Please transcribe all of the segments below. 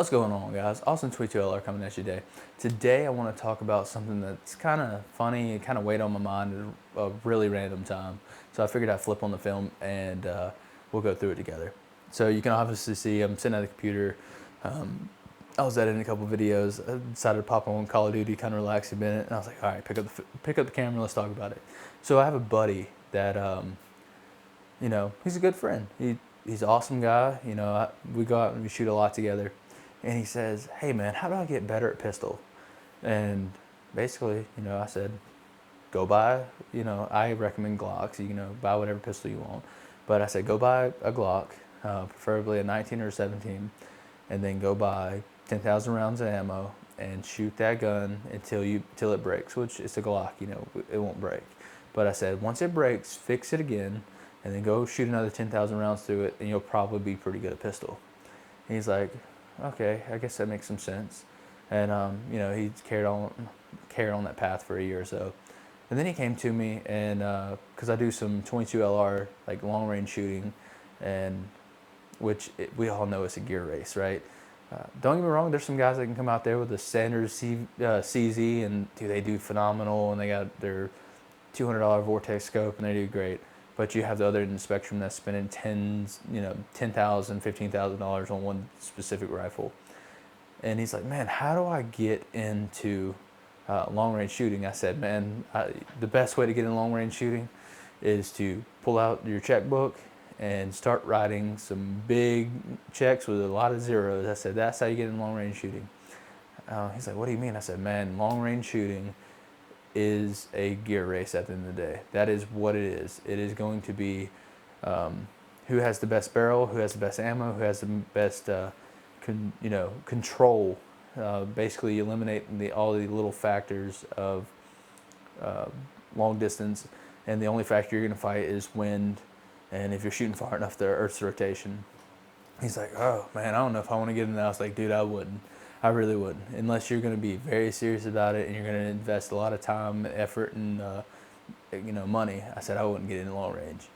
What's going on, guys? Austin Tweet 2LR coming at you today. Today I want to talk about something that's kind of funny and kind of weighed on my mind at a really random time. So I figured I'd flip on the film and we'll go through it together. So you can obviously see I'm sitting at the computer. I was editing a couple videos. I decided to pop on Call of Duty, kind of relax a minute, and I was like, all right, pick up the camera, let's talk about it. So I have a buddy that he's a good friend. He's an awesome guy. We go out and we shoot a lot together. And he says, hey man, how do I get better at pistol? And basically, I said, go buy, I recommend Glocks. Buy whatever pistol you want. But I said, go buy a Glock, preferably a 19 or 17, and then go buy 10,000 rounds of ammo and shoot that gun until it breaks, which it's a Glock, it won't break. But I said, once it breaks, fix it again, and then go shoot another 10,000 rounds through it, and you'll probably be pretty good at pistol. And he's like, okay, I guess that makes some sense. And he carried on that path for a year or so. And then he came to me, and because I do some 22 LR like long range shooting, and we all know it's a gear race, right? Don't get me wrong, there's some guys that can come out there with a standard CZ, and they do phenomenal, and they got their $200 Vortex scope, and they do great. But you have the other end of the spectrum that's spending $10,000, $15,000 on one specific rifle. And he's like, man, how do I get into long range shooting? I said, man, the best way to get in long range shooting is to pull out your checkbook and start writing some big checks with a lot of zeros. I said, that's how you get in long range shooting. He's like, what do you mean? I said, man, long range shooting is a gear race at the end of the day. That is what it is. It is going to be who has the best barrel, who has the best ammo, who has the best control. Basically, you eliminate all the little factors of long distance, and the only factor you're going to fight is wind, and if you're shooting far enough, the Earth's rotation. He's like, oh man, I don't know if I want to get into that. I was like, dude, I wouldn't. I really wouldn't, unless you're going to be very serious about it and you're going to invest a lot of time, effort, and money. I said I wouldn't get into long range.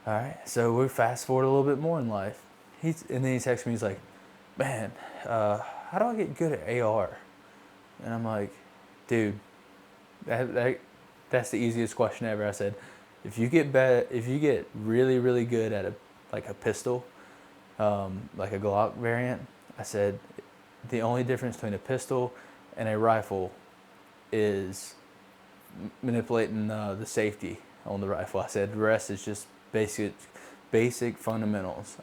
All right, so we fast forward a little bit more in life. And then he texts me. He's like, man, how do I get good at AR? And I'm like, dude, that's the easiest question ever. I said, if you get really really good at a pistol, like a Glock variant, I said, the only difference between a pistol and a rifle is manipulating the safety on the rifle. I said the rest is just basic fundamentals.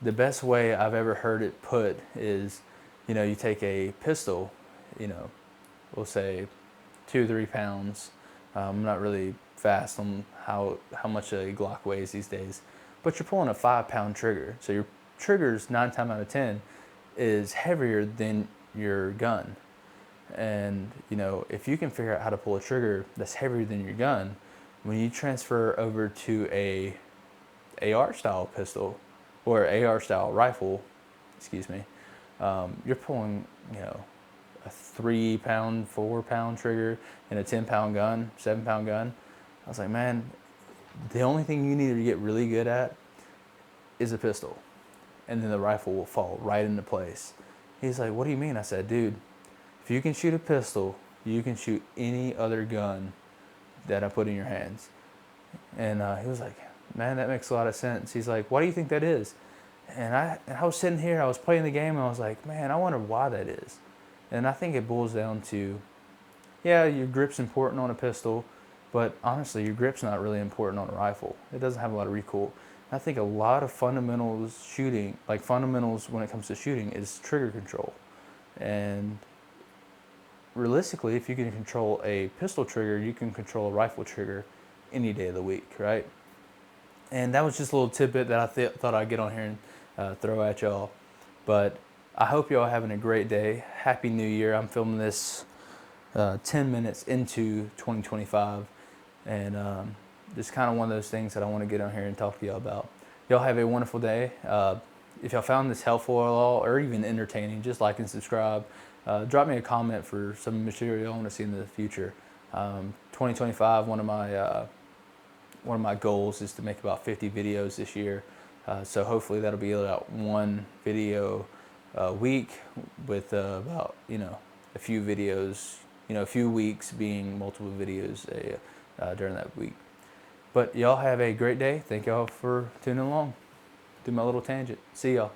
The best way I've ever heard it put is, you take a pistol, we'll say 2-3 pounds. I'm not really fast on how much a Glock weighs these days, but you're pulling a 5-pound trigger. So your trigger's 9 times out of 10 is heavier than your gun. And if you can figure out how to pull a trigger that's heavier than your gun, when you transfer over to a AR style pistol or AR style rifle, you're pulling a 3-pound, 4-pound trigger and a 10-pound gun, 7-pound gun. I was like, man, the only thing you need to get really good at is a pistol, and then the rifle will fall right into place. He's like, what do you mean? I said, dude, if you can shoot a pistol, you can shoot any other gun that I put in your hands. And he was like, man, that makes a lot of sense. He's like, why do you think that is? And I was sitting here, I was playing the game, and I was like, man, I wonder why that is. And I think it boils down to, yeah, your grip's important on a pistol, but honestly, your grip's not really important on a rifle. It doesn't have a lot of recoil. I think a lot of fundamentals when it comes to shooting is trigger control. And realistically, if you can control a pistol trigger, you can control a rifle trigger any day of the week, right? And that was just a little tidbit that I thought I'd get on here and throw at y'all. But I hope y'all having a great day. Happy New Year. I'm filming this 10 minutes into 2025. And just kind of one of those things that I want to get on here and talk to y'all about. Y'all have a wonderful day. If y'all found this helpful at all or even entertaining, just like and subscribe. Drop me a comment for some material I want to see in the future. 2025, one of my goals is to make about 50 videos this year. So hopefully that'll be about one video week with about, a few videos, a few weeks being multiple videos during that week. But y'all have a great day. Thank y'all for tuning along through my little tangent. See y'all.